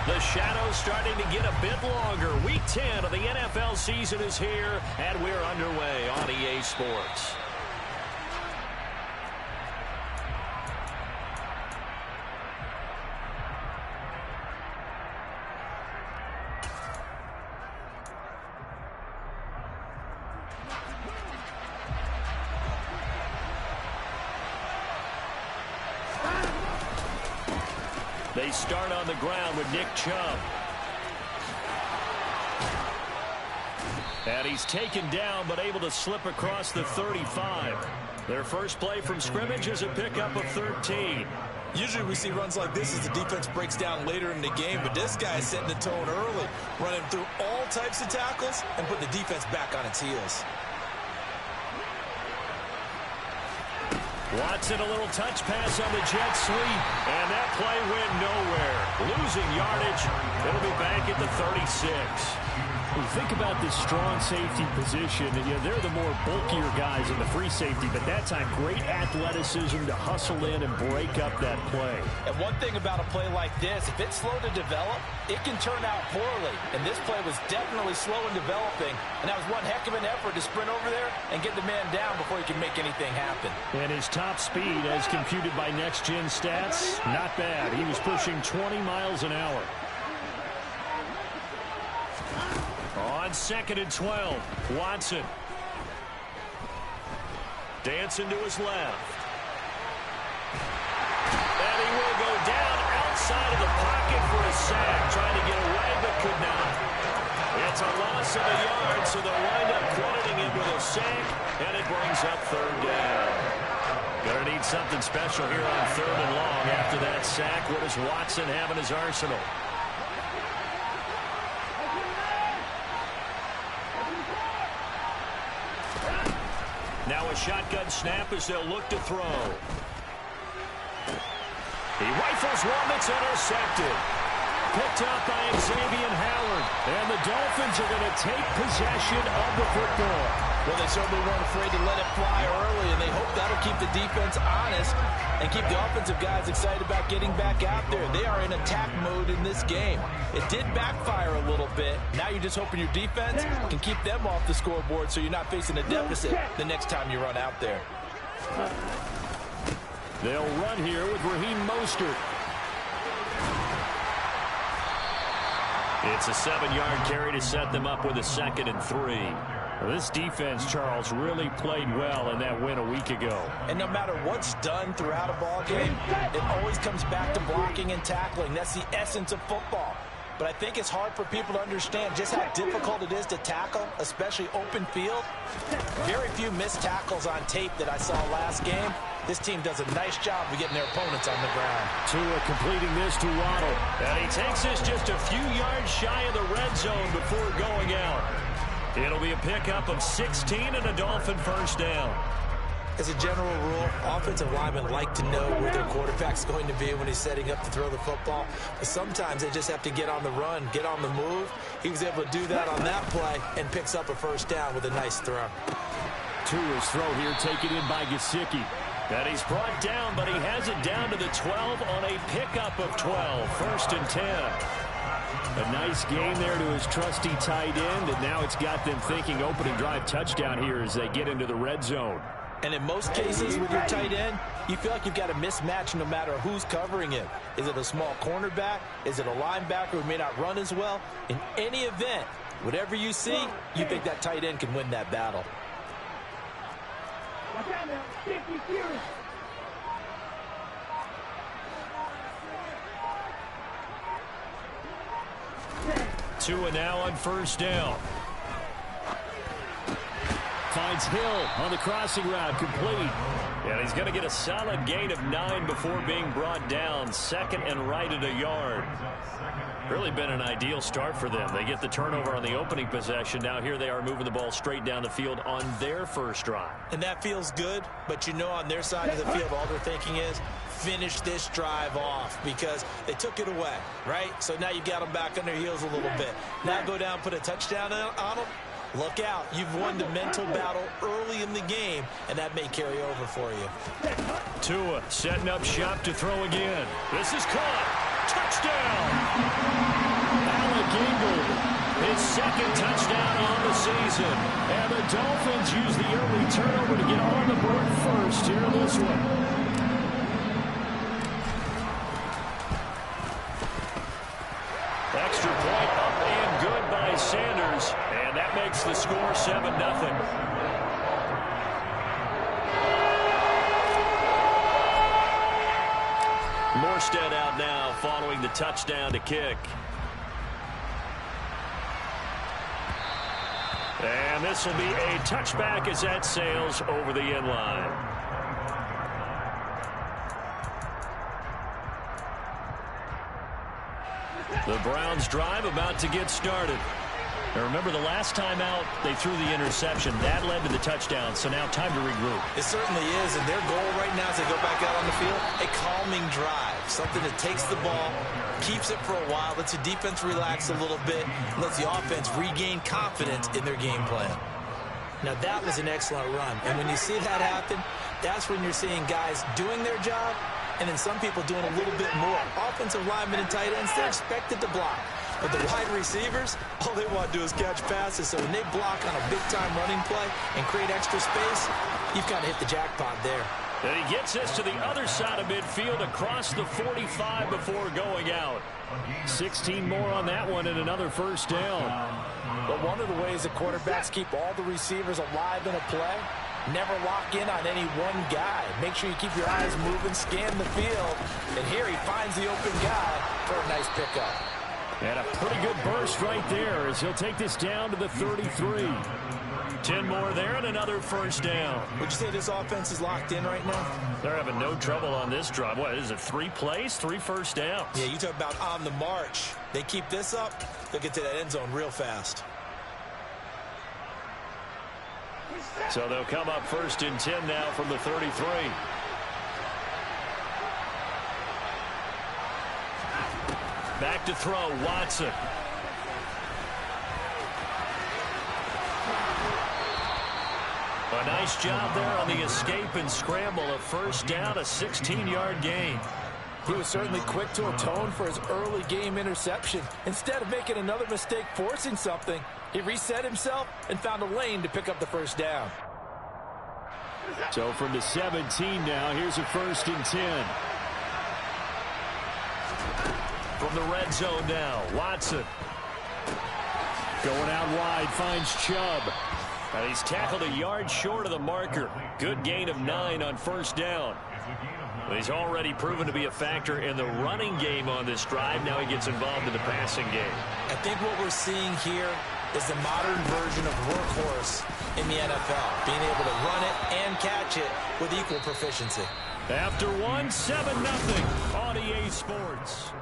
The shadow's starting to get a bit longer. Week 10 of the NFL season is here, and we're underway on EA Sports. They start on the ground with Nick Chubb. And he's taken down but able to slip across the 35. Their first play from scrimmage is a pickup of 13. Usually we see runs like this as the defense breaks down later in the game, but this guy is setting the tone early, running through all types of tackles and put the defense back on its heels. Watson, a little touch pass on the jet sweep, and that play went nowhere. Losing yardage. It'll be back at the 36. When you think about this strong safety position, they're the more bulkier guys in the free safety, but that time great athleticism to hustle in and break up that play. And one thing about a play like this, if it's slow to develop, it can turn out poorly. And this play was definitely slow in developing, and that was one heck of an effort to sprint over there and get the man down before he can make anything happen. And his top speed, as computed by Next Gen Stats, not bad. He was pushing 20 miles an hour. On 2nd and 12, Watson. Dancing to his left. And he will go down outside of the pocket for a sack. Trying to get away, but could not. It's a loss of a yard, so they'll wind up crediting him with a sack, and it brings up 3rd down. Gonna need something special here on 3rd and long. After that sack, what does Watson have in his arsenal? Now a shotgun snap as they'll look to throw. He rifles one that's intercepted. Picked up by Xavier Howard. And the Dolphins are going to take possession of the football. Well, they certainly weren't afraid to let it fly early, and they hope that'll keep the defense honest and keep the offensive guys excited about getting back out there. They are in attack mode in this game. It did backfire a little bit. Now you're just hoping your defense can keep them off the scoreboard so you're not facing a deficit the next time you run out there. They'll run here with Raheem Mostert. It's a 7-yard carry to set them up with a 2nd and 3. Well, this defense, Charles, really played well in that win a week ago. And no matter what's done throughout a ball game, it always comes back to blocking and tackling. That's the essence of football. But I think it's hard for people to understand just how difficult it is to tackle, especially open field. Very few missed tackles on tape that I saw last game. This team does a nice job of getting their opponents on the ground. Tua completing this to Waddle. And he takes this just a few yards shy of the red zone before going out. It'll be a pickup of 16 and a Dolphin 1st down. As a general rule, offensive linemen like to know where their quarterback's going to be when he's setting up to throw the football. But sometimes they just have to get on the run, get on the move. He was able to do that on that play and picks up a 1st down with a nice throw. Tua's throw here taken in by Gesicki. And he's brought down, but he has it down to the 12 on a pickup of 12. 1st and 10. A nice game there to his trusty tight end, and now it's got them thinking opening drive touchdown here as they get into the red zone. And in most cases with your tight end, you feel like you've got a mismatch no matter who's covering him. Is it a small cornerback? Is it a linebacker who may not run as well? In any event, whatever you see, you think that tight end can win that battle. Tua now on 1st down. Finds Hill on the crossing route, complete. And he's going to get a solid gain of 9 before being brought down. 2nd and right at a yard. Really been an ideal start for them. They get the turnover on the opening possession. Now here they are moving the ball straight down the field on their first drive. And that feels good, but you know on their side of the field all they're thinking is finish this drive off because they took it away, right? So now you got them back on their heels a little bit. Now go down, put a touchdown on them. Look out. You've won the mental battle early in the game, and that may carry over for you. Tua setting up shop to throw again. This is caught. Touchdown! McEngle. His second touchdown on the season. And the Dolphins use the early turnover to get on the board first here in this one. Extra point up and good by Sanders. And that makes the score 7-0. Morstead out now following the touchdown to kick. And this will be a touchback as that sails over the end line. The Browns drive about to get started. Now remember, the last time out, they threw the interception. That led to the touchdown, so now time to regroup. It certainly is, and their goal right now as they go back out on the field, a calming drive. Something that takes the ball, keeps it for a while, lets the defense relax a little bit, and lets the offense regain confidence in their game plan. Now that was an excellent run, and when you see that happen, that's when you're seeing guys doing their job, and then some people doing a little bit more. Offensive linemen and tight ends, they're expected to block. But the wide receivers, all they want to do is catch passes. So when they block on a big-time running play and create extra space, you've kind of hit the jackpot there. And he gets this to the other side of midfield across the 45 before going out. 16 more on that one and another first down. But one of the ways that quarterbacks keep all the receivers alive in a play, never lock in on any one guy. Make sure you keep your eyes moving, scan the field. And here he finds the open guy for a nice pickup. And a pretty good burst right there as he'll take this down to the 33. 10 more there and another first down. Would you say this offense is locked in right now? They're having no trouble on this drive. What is it, 3 plays, 3 first downs? Yeah, you talk about on the march. They keep this up, they'll get to that end zone real fast. So they'll come up first and 10 now from the 33. Back to throw, Watson. A nice job there on the escape and scramble. A first down, a 16-yard gain. He was certainly quick to atone for his early game interception. Instead of making another mistake forcing something, he reset himself and found a lane to pick up the first down. So from the 17 now, here's a first and 10. From the red zone now, Watson. Going out wide, finds Chubb. And he's tackled a yard short of the marker. Good gain of 9 on first down. He's already proven to be a factor in the running game on this drive. Now he gets involved in the passing game. I think what we're seeing here is the modern version of workhorse in the NFL. Being able to run it and catch it with equal proficiency. After 1, 7-0 on EA Sports.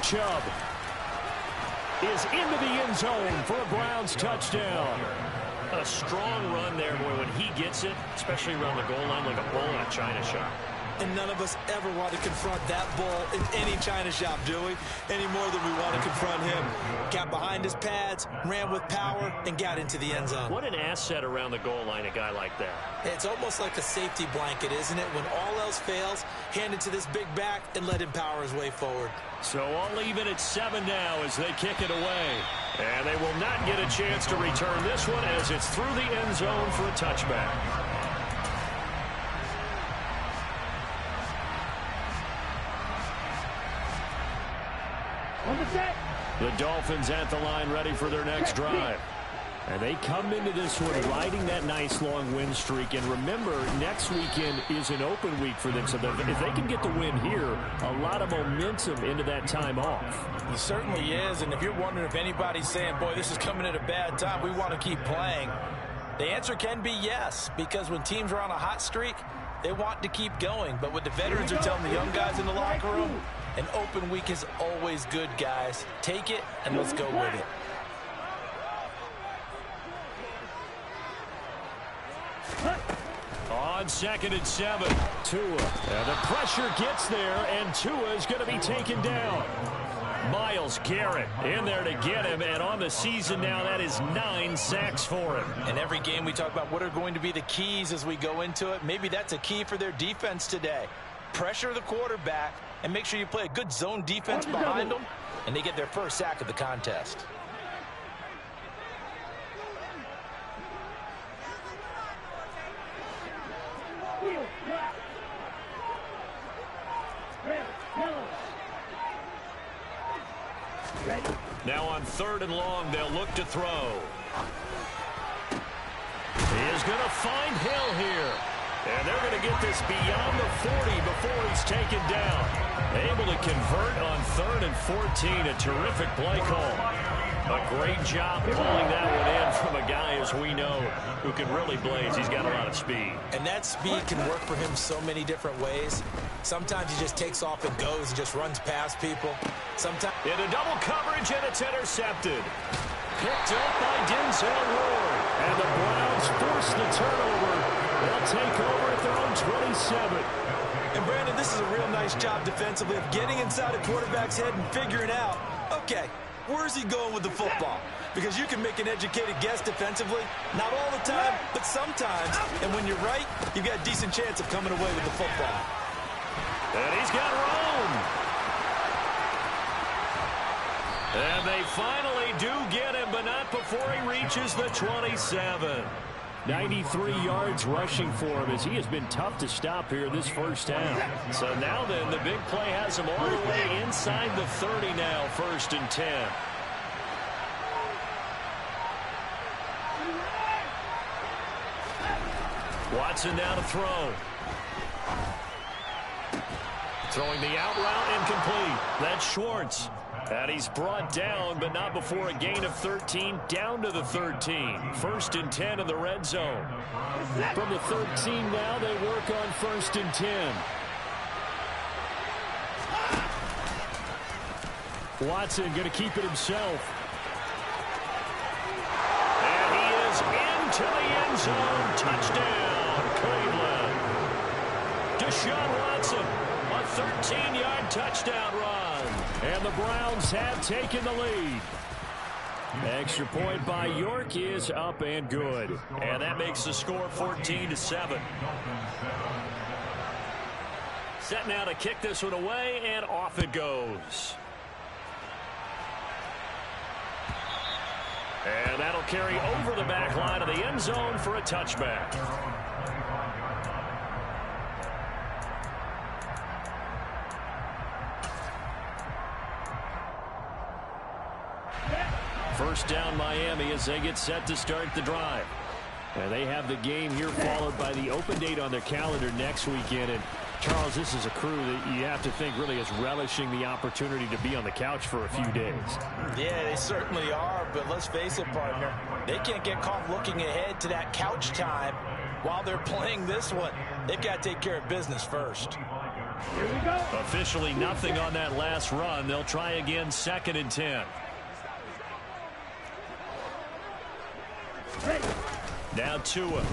Chubb is into the end zone for a Browns touchdown. A strong run there, boy, when he gets it, especially around the goal line, like a bull in a china shop. And none of us ever want to confront that bull in any china shop, do we? Any more than we want to confront him. Got behind his pads, ran with power, and got into the end zone. What an asset around the goal line, a guy like that. It's almost like a safety blanket, isn't it? When all else fails, hand it to this big back and let him power his way forward. So all even at 7 now as they kick it away. And they will not get a chance to return this one as it's through the end zone for a touchback. The Dolphins at the line ready for their next drive. And they come into this one riding that nice long win streak. And remember, next weekend is an open week for them. So if they can get the win here, a lot of momentum into that time off. It certainly is. And if you're wondering if anybody's saying, boy, this is coming at a bad time, we want to keep playing, the answer can be yes. Because when teams are on a hot streak, they want to keep going. But what the veterans are telling the young guys in the locker room, an open week is always good, guys. Take it and let's go with it. On on 2nd and 7. Tua. And the pressure gets there, and Tua is going to be taken down. Myles Garrett in there to get him, and on the season now, that is 9 sacks for him. And every game we talk about what are going to be the keys as we go into it. Maybe that's a key for their defense today. Pressure the quarterback and make sure you play a good zone defense behind them, and they get their first sack of the contest. Now on 3rd and long, they'll look to throw. He is going to find Hill here. And they're going to get this beyond the 40 before he's taken down. Able to convert on 3rd and 14. A terrific play call. A great job pulling that one in from a guy, as we know, who can really blaze. He's got a lot of speed. And that speed can work for him so many different ways. Sometimes he just takes off and goes and just runs past people. Sometimes into double coverage, and it's intercepted. Picked up by Denzel Ward. And the Browns force the turnover. They'll take over at their own 27. And Brandon, this is a real nice job defensively of getting inside a quarterback's head and figuring out, okay, where's he going with the football? Because you can make an educated guess defensively. Not all the time, but sometimes. And when you're right, you've got a decent chance of coming away with the football. And he's got Rome. And they finally do get him, but not before he reaches the 27. 93 yards rushing for him, as he has been tough to stop here this first half. So now then, the big play has him all the way inside the 30 now, 1st and 10. Watson now to throw. Throwing the out route, incomplete. That's Schwartz. And he's brought down, but not before a gain of 13, down to the 13. 1st and 10 in the red zone. From the 13 now, they work on 1st and 10. Watson going to keep it himself. And he is into the end zone. Touchdown, Cleveland. Deshaun Watson, a 13-yard touchdown run. And the Browns have taken the lead. Extra point by York is up and good. And that makes the score 14-7. Set now to kick this one away, and off it goes. And that'll carry over the back line of the end zone for a touchback. First down Miami as they get set to start the drive. And they have the game here followed by the open date on their calendar next weekend. And Charles, this is a crew that you have to think really is relishing the opportunity to be on the couch for a few days. Yeah, they certainly are, but let's face it, partner. They can't get caught looking ahead to that couch time while they're playing this one. They've got to take care of business first. Here we go. Officially nothing on that last run. They'll try again, 2nd and 10. Now Tua.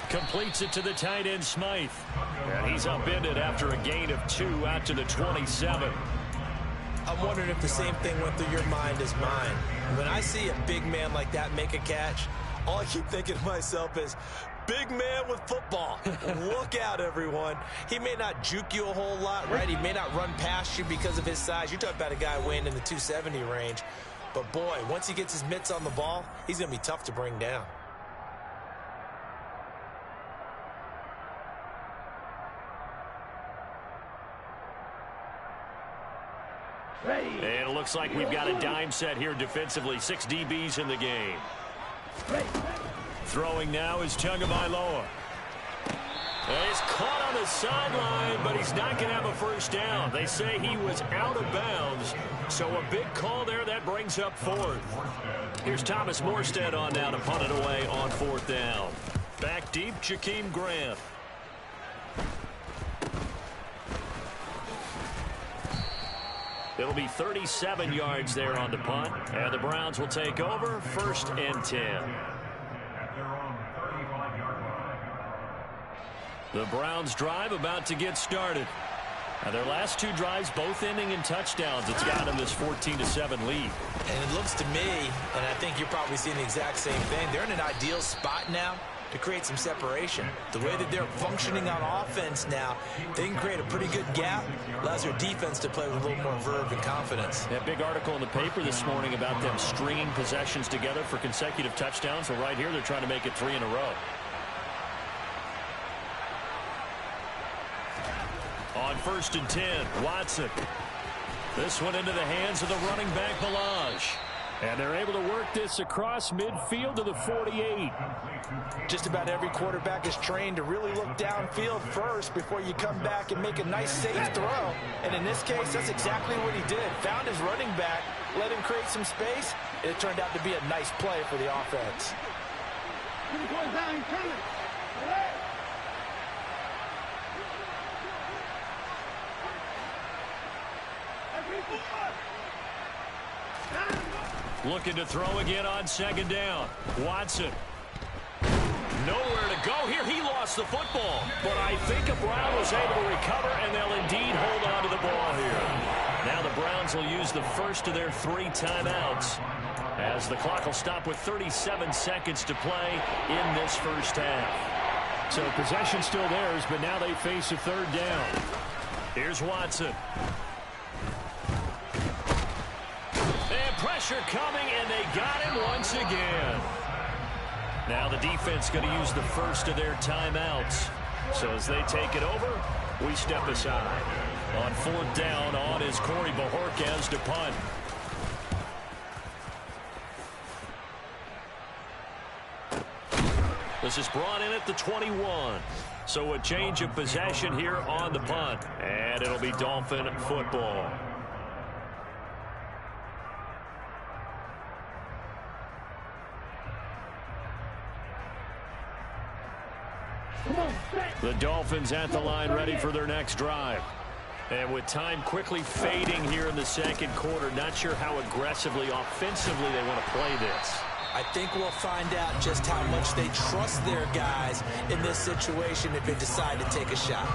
Completes it to the tight end, Smythe. And he's upended after a gain of 2 out to the 27. I'm wondering if the same thing went through your mind as mine. When I see a big man like that make a catch, all I keep thinking to myself is, big man with football. Look out, everyone. He may not juke you a whole lot, right? He may not run past you because of his size. You're talking about a guy weighing in the 270 range. But, boy, once he gets his mitts on the ball, he's going to be tough to bring down. And it looks like we've got a dime set here defensively. 6 DBs in the game. Throwing now is Tagovailoa. He's caught on the sideline, but he's not going to have a first down. They say he was out of bounds, so a big call there that brings up 4th. Here's Thomas Morstead on now to punt it away on 4th down. Back deep, Jakeem Grant. It'll be 37 yards there on the punt, and the Browns will take over 1st and 10. The Browns drive about to get started. Now their last two drives both ending in touchdowns. It's got them this 14-7 lead. And it looks to me, and I think you're probably seeing the exact same thing, they're in an ideal spot now to create some separation. The way that they're functioning on offense now, they can create a pretty good gap. Allows their defense to play with a little more verve and confidence. That big article in the paper this morning about them stringing possessions together for consecutive touchdowns. Well, right here, they're trying to make it 3 in a row. On 1st and 10, Watson. This one into the hands of the running back, Balaj. And they're able to work this across midfield to the 48. Just about every quarterback is trained to really look downfield first before you come back and make a nice, safe throw. And in this case, that's exactly what he did. Found his running back, let him create some space, and it turned out to be a nice play for the offense. Looking to throw again on 2nd down. Watson. Nowhere to go here. He lost the football. But I think Brown was able to recover, and they'll indeed hold on to the ball here. Now the Browns will use the first of their 3 timeouts as the clock will stop with 37 seconds to play in this first half. So possession still theirs, but now they face a 3rd down. Here's Watson. Pressure coming, and they got him once again. Now the defense going to use the first of their timeouts. So as they take it over, we step aside. On 4th down, on is Corey Bajorquez to punt. This is brought in at the 21. So a change of possession here on the punt. And it'll be Dolphin football. The Dolphins at the line ready for their next drive. And with time quickly fading here in the 2nd quarter, not sure how aggressively, offensively they want to play this. I think we'll find out just how much they trust their guys in this situation if they decide to take a shot.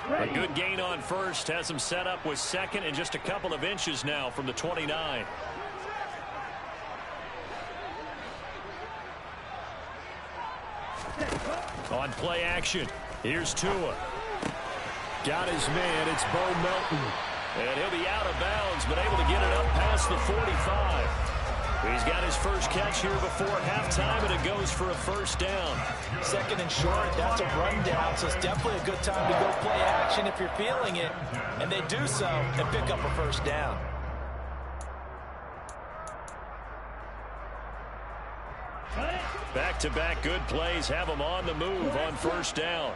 A good gain on 1st has him set up with 2nd and just a couple of inches now from the 29. On play action, here's Tua. Got his man, it's Bo Melton. And he'll be out of bounds, but able to get it up past the 45. He's got his first catch here before halftime, and it goes for a 1st down. 2nd and short, that's a rundown, so it's definitely a good time to go play action if you're feeling it. And they do so and pick up a 1st down. Back-to-back good plays have them on the move on 1st down.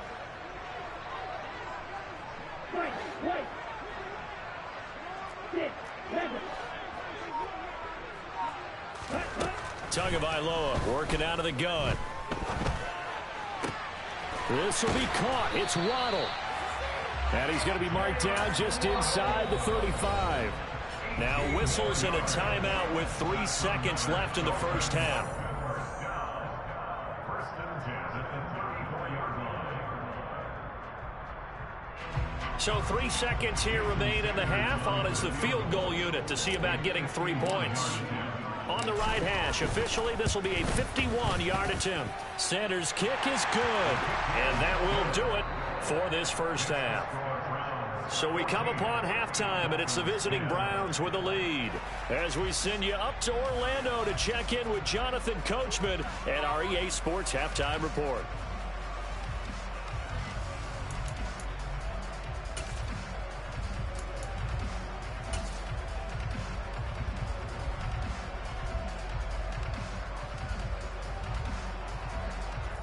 Tagovailoa working out of the gun. This will be caught. It's Waddle. And he's going to be marked down just inside the 35. Now whistles and a timeout with 3 seconds left in the first half. So 3 seconds here remain in the half. On is the field goal unit to see about getting 3 points. On the right hash, officially this will be a 51-yard attempt. Sanders' kick is good, and that will do it for this first half. So we come upon halftime, and it's the visiting Browns with the lead. As we send you up to Orlando to check in with Jonathan Coachman and our EA Sports Halftime Report.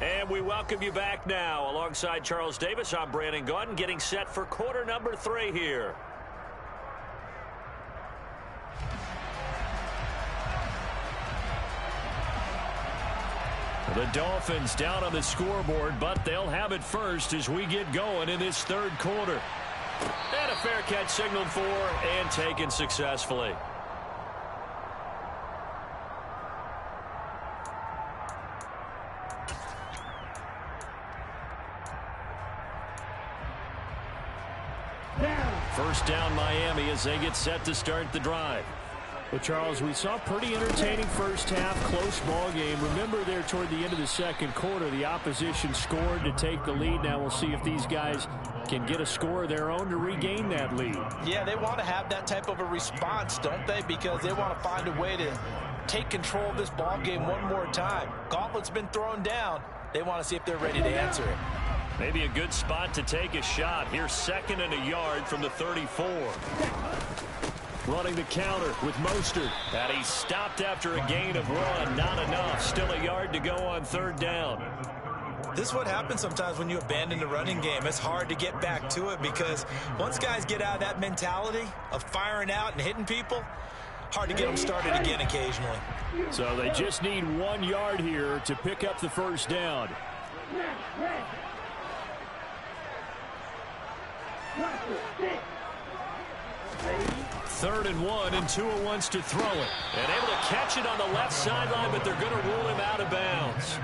And we welcome you back now. Alongside Charles Davis, I'm Brandon Gaudin, getting set for quarter number 3 here. The Dolphins down on the scoreboard, but they'll have it first as we get going in this third quarter. And a fair catch signaled for and taken successfully. First down Miami as they get set to start the drive. Well, Charles, we saw a pretty entertaining first half, close ball game. Remember there toward the end of the second quarter, the opposition scored to take the lead. Now we'll see if these guys can get a score of their own to regain that lead. Yeah, they want to have that type of a response, don't they? Because they want to find a way to take control of this ball game one more time. Gauntlet's been thrown down. They want to see if they're ready to answer it. Maybe a good spot to take a shot. Here's 2nd and a yard from the 34. Running the counter with Mostert. And he stopped after a gain of 1. Not enough. Still a yard to go on 3rd down. This is what happens sometimes when you abandon the running game. It's hard to get back to it because once guys get out of that mentality of firing out and hitting people, hard to get them started again occasionally. So they just need 1 yard here to pick up the first down. 3rd and 1, and Tua wants to throw it. And able to catch it on the left sideline, but they're going to rule him out of bounds.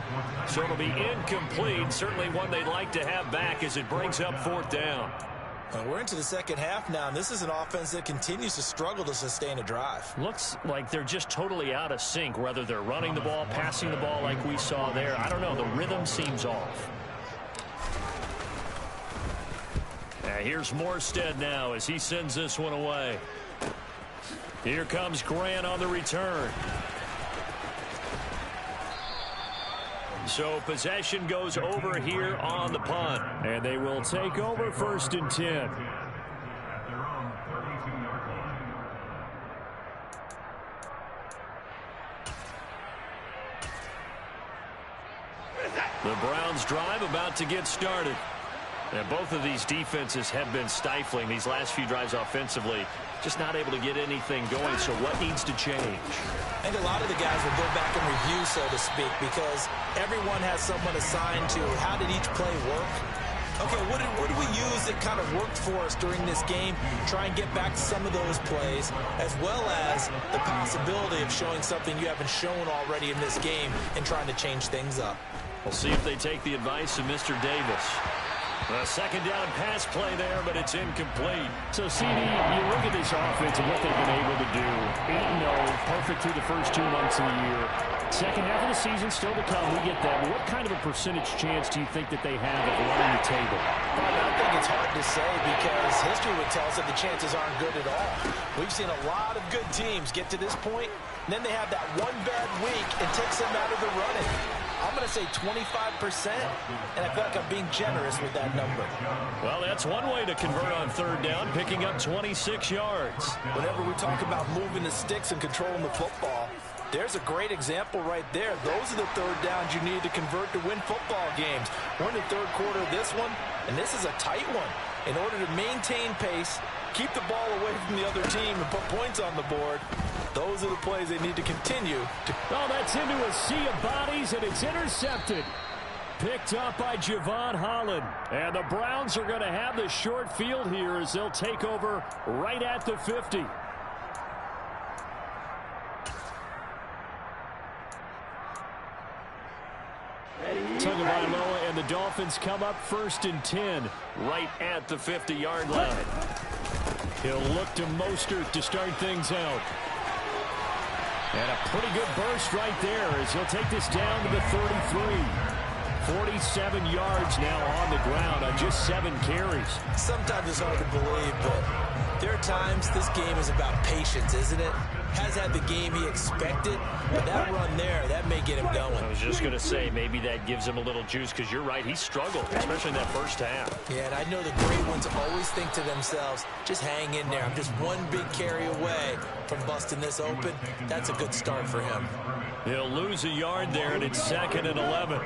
So it'll be incomplete. Certainly one they'd like to have back as it brings up 4th down. Well, we're into the second half now, and this is an offense that continues to struggle to sustain a drive. Looks like they're just totally out of sync, whether they're running the ball, passing the ball like we saw there. I don't know. The rhythm seems off. Here's Morstead now as he sends this one away. Here comes Grant on the return. So possession goes over here on the punt. And they will take over 1st and 10. The Browns drive about to get started. And both of these defenses have been stifling these last few drives offensively. Just not able to get anything going. So what needs to change? I think a lot of the guys will go back and review, so to speak, because everyone has someone assigned to how did each play work. Okay, what did we use that kind of worked for us during this game? Try and get back to some of those plays, as well as the possibility of showing something you haven't shown already in this game and trying to change things up. We'll see if they take the advice of Mr. Davis. A 2nd down pass play there, but it's incomplete. So, CD, you look at this offense and what they've been able to do. 8-0, perfect through the first 2 months of the year. Second half of the season still to come. We get that. What kind of a percentage chance do you think that they have of running the table? I think it's hard to say because history would tell us that the chances aren't good at all. We've seen a lot of good teams get to this point, and then they have that one bad week and takes them out of the running. I'm going to say 25%, and I feel like I'm being generous with that number. Well, that's one way to convert on 3rd down, picking up 26 yards. Whenever we talk about moving the sticks and controlling the football, there's a great example right there. Those are the 3rd downs you need to convert to win football games. We're in the 3rd quarter of this one, and this is a tight one. In order to maintain pace, keep the ball away from the other team, and put points on the board, those are the plays they need to continue. Oh, that's into a sea of bodies, and it's intercepted. Picked up by Javon Holland. And the Browns are going to have the short field here as they'll take over right at the 50. Tagovailoa and the Dolphins come up 1st and 10 right at the 50-yard line. He'll look to Mostert to start things out. And a pretty good burst right there as he'll take this down to the 33. 47 yards now on the ground on just 7 carries. Sometimes it's hard to believe, but there are times this game is about patience, isn't it? Has had the game he expected, but that run there, that may get him going. I was just going to say, maybe that gives him a little juice because you're right, he struggled, especially in that first half. Yeah, and I know the great ones always think to themselves, just hang in there. I'm just one big carry away from busting this open. That's a good start for him. He'll lose a yard there, and it's 2nd and 11.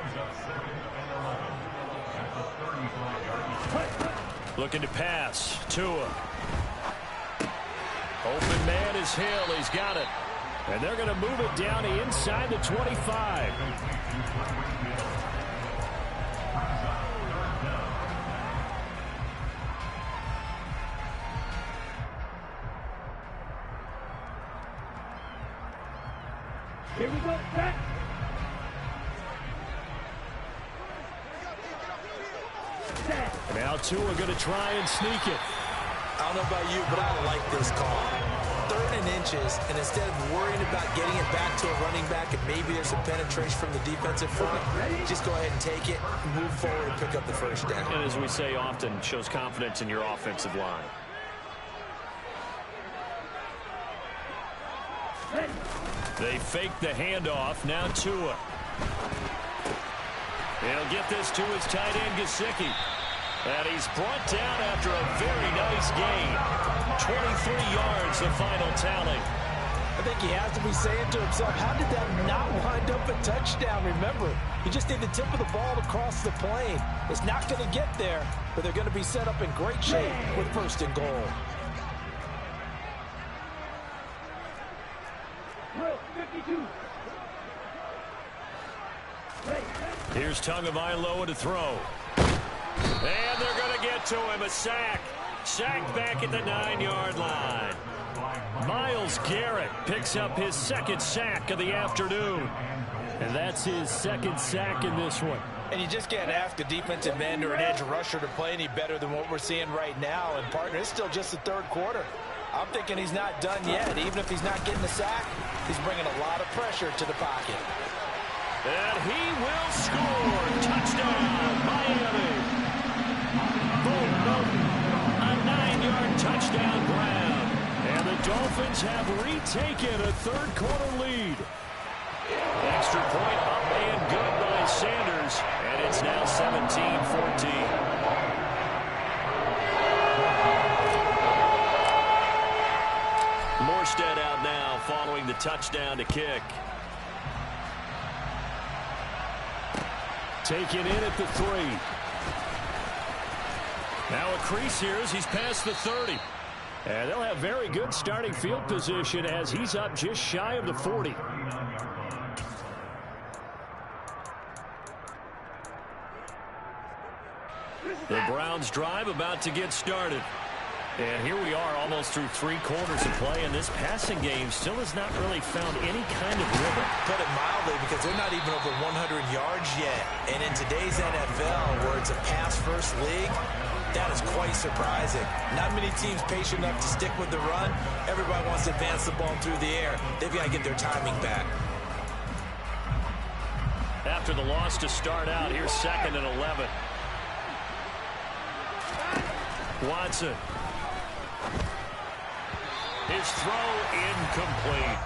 Looking to pass. Tua. Open man is Hill. He's got it. And they're going to move it down inside the 25. Here we go, back. Now Tua going to try and sneak it. I don't know about you, but I like this call. 3rd and inches, and instead of worrying about getting it back to a running back and maybe there's some penetration from the defensive front, just go ahead and take it, move forward, and pick up the first down. And as we say often, shows confidence in your offensive line. They fake the handoff. Now Tua. He'll get this to his tight end, Gesicki. And he's brought down after a very nice gain. 23 yards, the final tally. I think he has to be saying to himself, how did that not wind up a touchdown? Remember, you just need the tip of the ball to cross the plane. It's not going to get there, but they're going to be set up in great shape with 1st and goal. Here's Tagovailoa to throw. And they're going to get to him. A sack. Sacked back at the 9-yard line. Myles Garrett picks up his 2nd sack of the afternoon. And that's his 2nd sack in this one. And you just can't ask a defensive end or an edge rusher to play any better than what we're seeing right now. And, partner, it's still just the 3rd quarter. I'm thinking he's not done yet. Even if he's not getting the sack, he's bringing a lot of pressure to the pocket. And he will score. Touchdown, Miami. Boom, boom. A 9-yard touchdown grab. And the Dolphins have retaken a 3rd quarter lead. Extra point up and good by Sanders. And it's now 17-14. Morstead out now following the touchdown to kick. Taken in at the 3. Now a crease here as he's past the 30. And they'll have very good starting field position as he's up just shy of the 40. The Browns drive about to get started. And here we are almost through 3 quarters of play, and this passing game still has not really found any kind of rhythm. Put it mildly, because they're not even over 100 yards yet. And in today's NFL, where it's a pass-first league, that is quite surprising. Not many teams patient enough to stick with the run. Everybody wants to advance the ball through the air. They've got to get their timing back. After the loss to start out, here's 2nd and 11. Watson. His throw incomplete.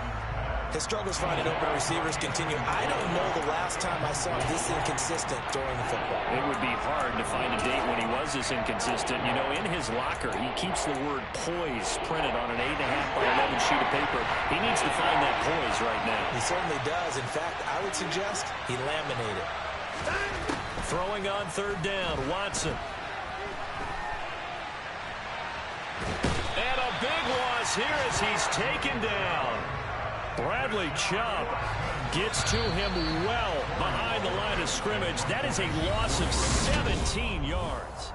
His struggles finding open receivers continue. I don't know the last time I saw him this inconsistent during the football. It would be hard to find a date when he was this inconsistent. You know, in his locker, he keeps the word poise printed on an 8.5 by 11 sheet of paper. He needs to find that poise right now. He certainly does. In fact, I would suggest he laminated. Throwing on 3rd down, Watson. And a big loss here as he's taken down. Bradley Chubb gets to him well behind the line of scrimmage. That is a loss of 17 yards.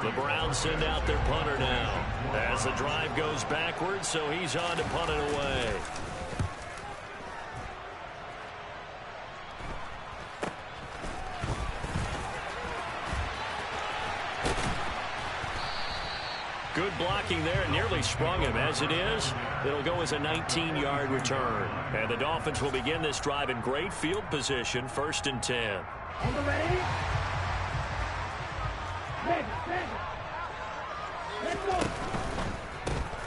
The Browns send out their punter now as the drive goes backwards, so he's on to punt it away. Good blocking there, and nearly sprung him. As it is, it'll go as a 19-yard return. And the Dolphins will begin this drive in great field position, 1st and 10. On the ready? Ready. Let's go.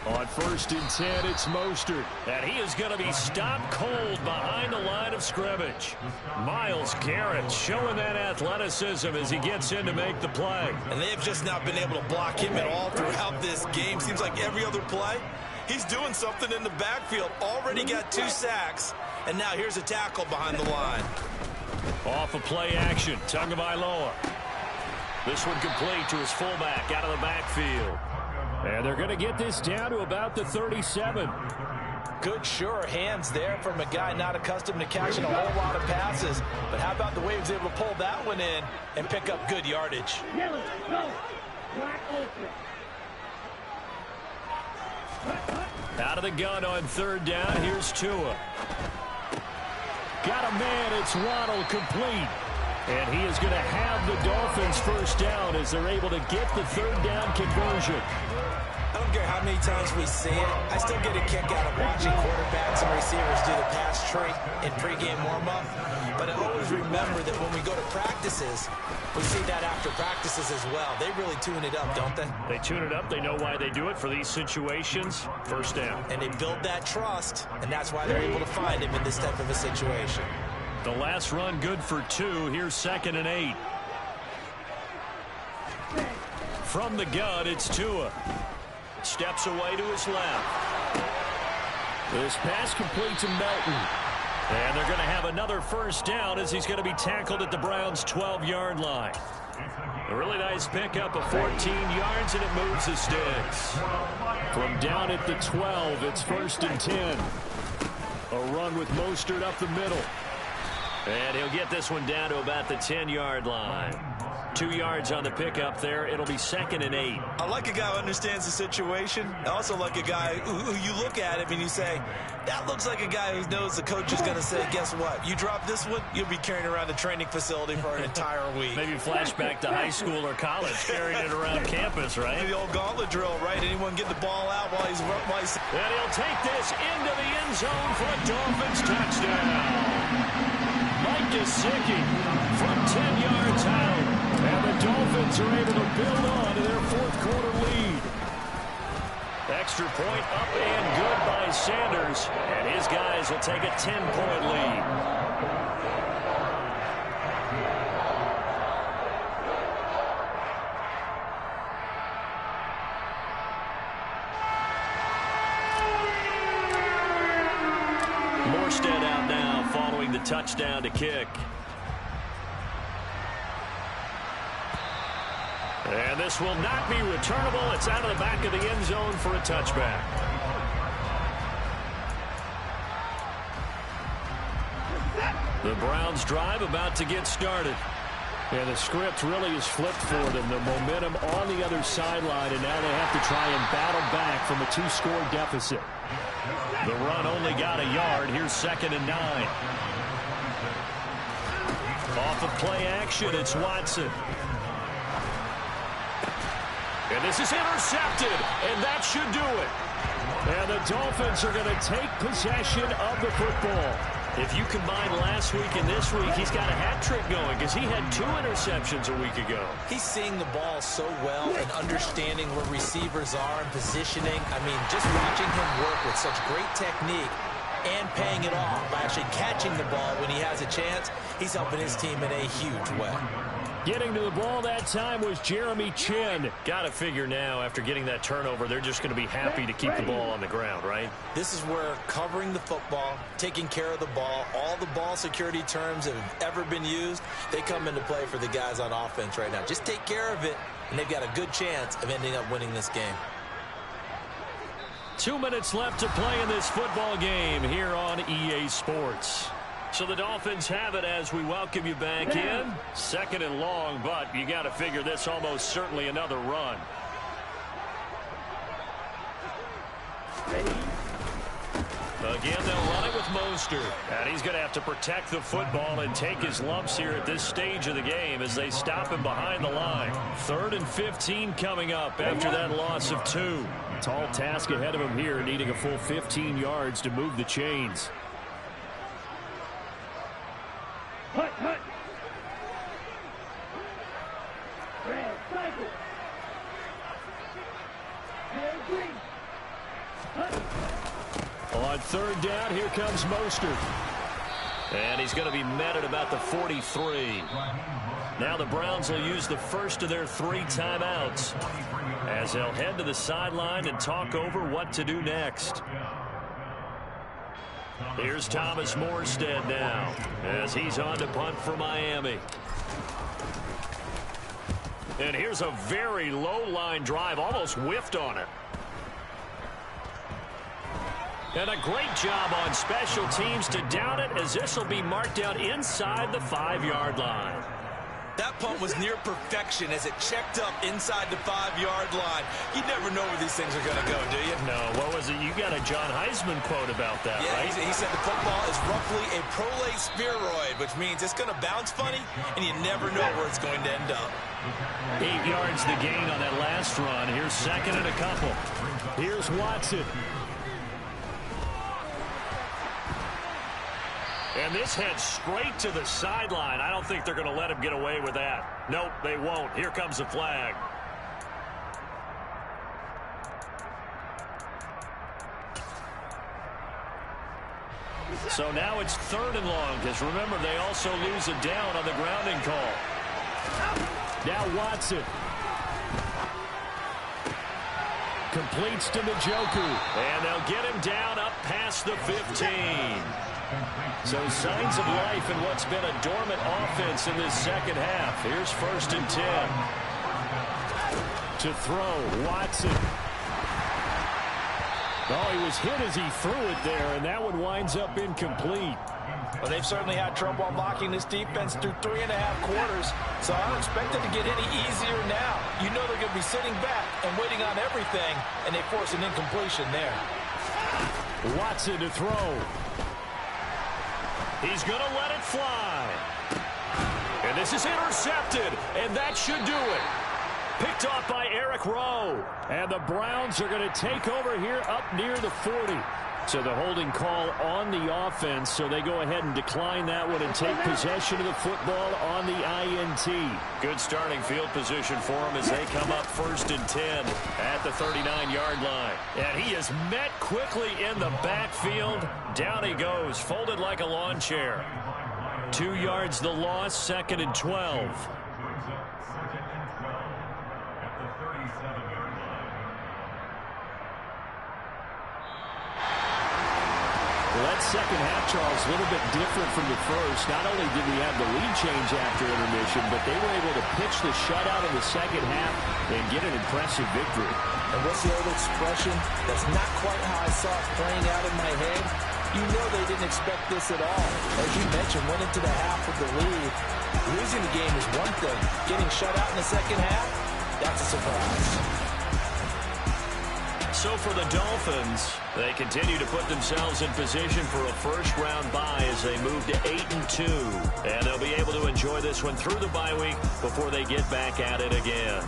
On 1st and 10, it's Mostert. And he is going to be stopped cold behind the line of scrimmage. Myles Garrett showing that athleticism as he gets in to make the play. And they have just not been able to block him at all throughout this game. Seems like every other play, he's doing something in the backfield. Already got 2 sacks, and now here's a tackle behind the line. Off of play action, Tagovailoa. This one complete to his fullback out of the backfield. And they're going to get this down to about the 37. Good, sure hands there from a guy not accustomed to catching a whole lot of passes. But how about the way he was able to pull that one in and pick up good yardage? Yellow, go. Black open. Out of the gun on third down. Here's Tua. Got a man. It's Waddle, complete. And he is going to have the Dolphins first down as they're able to get the third down conversion. I don't care how many times we see it. I still get a kick out of watching quarterbacks and receivers do the pass tree in pregame warm-up. But I always remember that when we go to practices, we see that after practices as well. They really tune it up, don't they? They tune it up. They know why they do it for these situations. First down. And they build that trust, and that's why they're able to find him in this type of a situation. The last run good for 2. Here's 2nd and 8. From the gun, it's Tua. Steps away to his left. This pass complete to Melton. And they're going to have another first down as he's going to be tackled at the Browns' 12-yard line. A really nice pickup of 14 yards, and it moves the sticks. From down at the 12, it's 1st and 10. A run with Mostert up the middle. And he'll get this one down to about the 10-yard line. 2 yards on the pickup there. It'll be 2nd and 8. I like a guy who understands the situation. I also like a guy who you look at him and you say, that looks like a guy who knows the coach is going to say, guess what? You drop this one, you'll be carrying around the training facility for an entire week. Maybe flashback to high school or college, carrying it around campus, right? The old gauntlet drill, right? Anyone get the ball out while he's... And he'll take this into the end zone for a Dolphins touchdown. Mike Gesicki from 10 yards out. And the Dolphins are able to build on to their fourth-quarter lead. Extra point up and good by Sanders. And his guys will take a 10-point lead. Morstead out now following the touchdown to kick. And this will not be returnable. It's out of the back of the end zone for a touchback. The Browns drive about to get started. And the script really is flipped for them. The momentum on the other sideline, and now they have to try and battle back from a 2-score deficit. The run only got a yard. Here's 2nd and 9. Off of play action, it's Watson. And this is intercepted, and that should do it. And the Dolphins are going to take possession of the football. If you combine last week and this week, he's got a hat trick going because he had 2 interceptions a week ago. He's seeing the ball so well and understanding where receivers are and positioning. I mean, just watching him work with such great technique and paying it off by actually catching the ball when he has a chance, he's helping his team in a huge way. Getting to the ball that time was Jeremy Chin. Got to figure now, after getting that turnover, they're just going to be happy to keep the ball on the ground, right? This is where covering the football, taking care of the ball, all the ball security terms that have ever been used, they come into play for the guys on offense right now. Just take care of it, and they've got a good chance of ending up winning this game. 2 minutes left to play in this football game here on EA Sports. So the Dolphins have it as we welcome you back in. 2nd and long, but you got to figure this almost certainly another run. Again, they'll run it with Mostert. And he's going to have to protect the football and take his lumps here at this stage of the game as they stop him behind the line. 3rd and 15 coming up after that loss of 2. Tall task ahead of him here, needing a full 15 yards to move the chains. Hut, hut. Red, cycle. Red, green. Hut. On 3rd down, here comes Mostert. And he's going to be met at about the 43. Now the Browns will use the first of their 3 timeouts as they'll head to the sideline and talk over what to do next. Here's Thomas Morstead now as he's on to punt for Miami. And here's a very low-line drive, almost whiffed on it. And a great job on special teams to down it, as this will be marked down inside the 5-yard line. That punt was near perfection as it checked up inside the 5-yard line. You never know where these things are going to go, do you? No, what was it? You got a John Heisman quote about that, right? He said the football is roughly a prolate spheroid, which means it's going to bounce funny, and you never know where it's going to end up. 8 yards the gain on that last run. Here's second and a couple. Here's Watson. And this heads straight to the sideline. I don't think they're going to let him get away with that. Nope, they won't. Here comes the flag. So now it's 3rd and long, because remember, they also lose a down on the grounding call. Now Watson. Completes to Njoku. And they'll get him down up past the 15. So signs of life in what's been a dormant offense in this second half. Here's 1st and 10. To throw, Watson. Oh, he was hit as he threw it there, and that one winds up incomplete. Well, they've certainly had trouble unlocking this defense through 3.5 quarters, so I don't expect it to get any easier now. You know they're going to be sitting back and waiting on everything, and they force an incompletion there. Watson to throw. He's going to let it fly. And this is intercepted, and that should do it. Picked off by Eric Rowe. And the Browns are going to take over here up near the 40. So the holding call on the offense, so they go ahead and decline that one and take possession of the football on the INT. Good starting field position for them as they come up 1st and 10 at the 39-yard line. And he is met quickly in the backfield. Down he goes, folded like a lawn chair. 2 yards the loss, 2nd and 12. That second half, Charles, a little bit different from the first. Not only did we have the lead change after intermission, but they were able to pitch the shutout in the second half and get an impressive victory. And what's the old expression? That's not quite how I saw it playing out in my head. You know they didn't expect this at all. As you mentioned, went into the half with the lead. Losing the game is one thing. Getting shut out in the second half, that's a surprise. So for the Dolphins, they continue to put themselves in position for a first-round bye as they move to 8-2. And they'll be able to enjoy this one through the bye week before they get back at it again.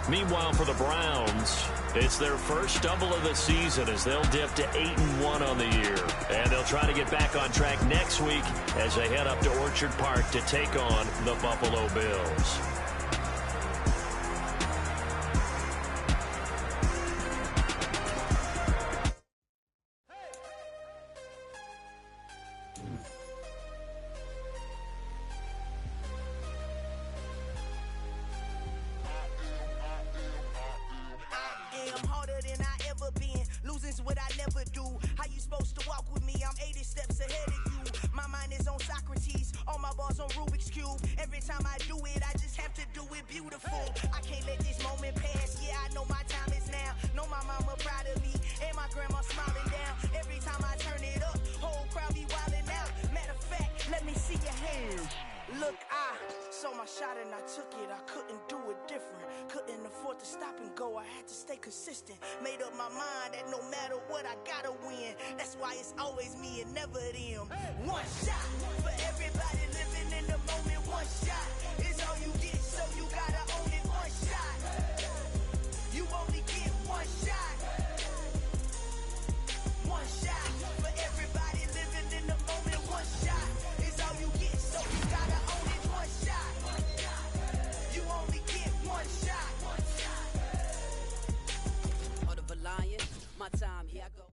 Meanwhile, for the Browns, it's their first stumble of the season as they'll dip to 8-1 on the year. And they'll try to get back on track next week as they head up to Orchard Park to take on the Buffalo Bills. Consistent, made up my mind that no matter what I gotta win. That's why it's always me and never them. One shot for everybody living in the moment. One shot is all you get, so you gotta own it. One shot, you only get one shot. One shot for everybody living in the moment. One shot is all you get, so you gotta own it. One shot, you only get one shot. My time, here I go.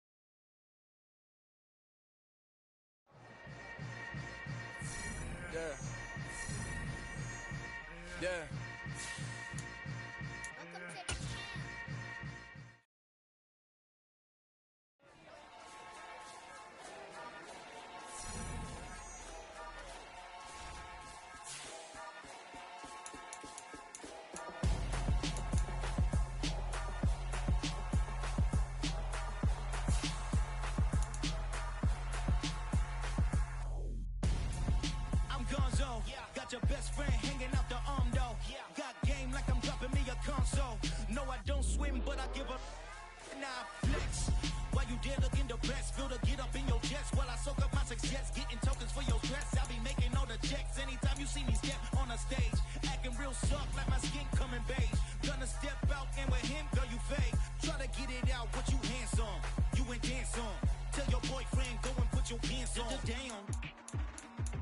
I flex. While you there looking the best, feel the get up in your chest while I soak up my success, getting tokens for your stress. I'll be making all the checks anytime you see me step on a stage, acting real soft like my skin coming beige. Gonna step out and with him, girl, you fake. Try to get it out, what you handsome, you ain't dance on. Tell your boyfriend, go and put your pants on. Down,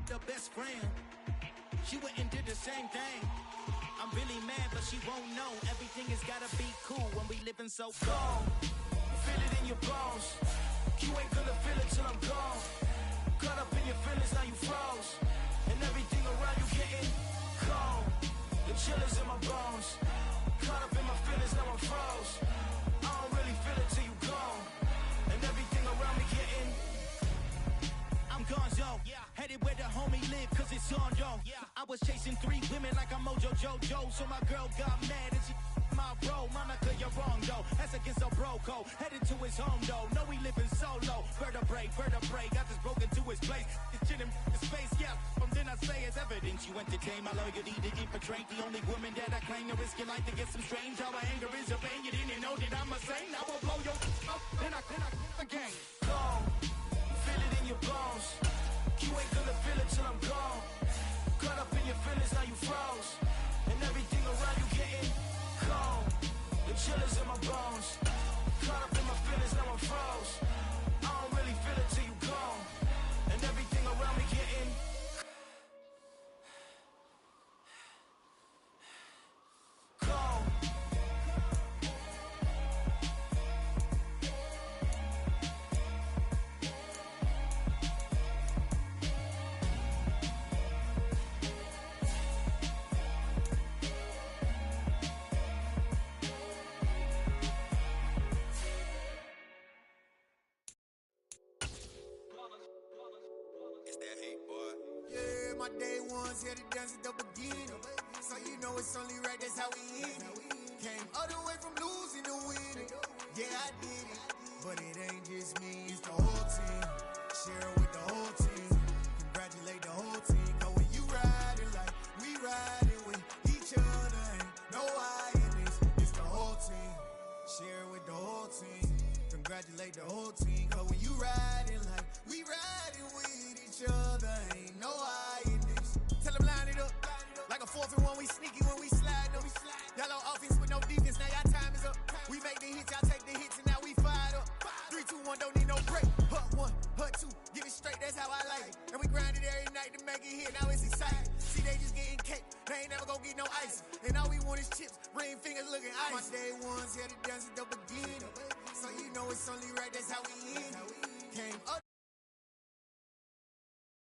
the best friend, she went and did the same thing. I'm really mad, but she won't know. Everything has gotta be cool when we living so cold. Feel it in your bones. You ain't gonna feel it till I'm gone. Caught up in your feelings, now you froze. And everything around you getting cold. The chillers in my bones. Caught up in my feelings, now I'm froze. I don't really feel it till you gone. And everything around me getting, I'm gonzo. Headed where the homie live, cause it's on though. I was chasing 3 women like I'm Mojo Jojo. So my girl got mad and she my bro. Monica, you're wrong though. That's against a bro code. Headed to his home though. No, we living solo. Vertebrae. Got this broken to his place. This shit in his face, yeah. From then I say it's evidence. You entertain my loyalty to infiltrate. The only woman that I claim to risk your life to get some strange. Our anger is a pain. You didn't know that I'm a saint. I will blow your up. Then I again. Gone. Feel it in your bones. You ain't gonna feel it till I'm gone. Caught up in your feelings, now you froze. And everything around you getting cold. The chillers in my bones. Caught up in my feelings, now I'm froze. I don't really feel it till you gone. And everything around me getting cold. Yeah, my day ones here to dance at the beginning. So you know it's only right, that's how we hit it. Came all the way from losing to winning. Yeah, I did it. But it ain't just me, it's the whole team. Share it with the whole team. Congratulate the whole team. Cause when you riding like we riding with each other, ain't no I in this. It's the whole team. Share it with the whole team. Congratulate the whole team. Cause when you riding like we riding with each other, ain't no I in this. Tell them line it up. Like a 4th and 1, we sneaky when we slide them. Yellow offense with no defense, now y'all time is up. We make the hits, y'all take the hits, and now we fired up. 3, 2, 1, don't need no break. Hut 1, hut 2, get it straight, that's how I like it. And we grind it every night to make it hit, now it's exciting. See, they just getting cake, they ain't never gonna get no ice. And all we want is chips, ring fingers looking ice. My day ones here to dance at the beginning. So you know it's only right, that's how we end. Came up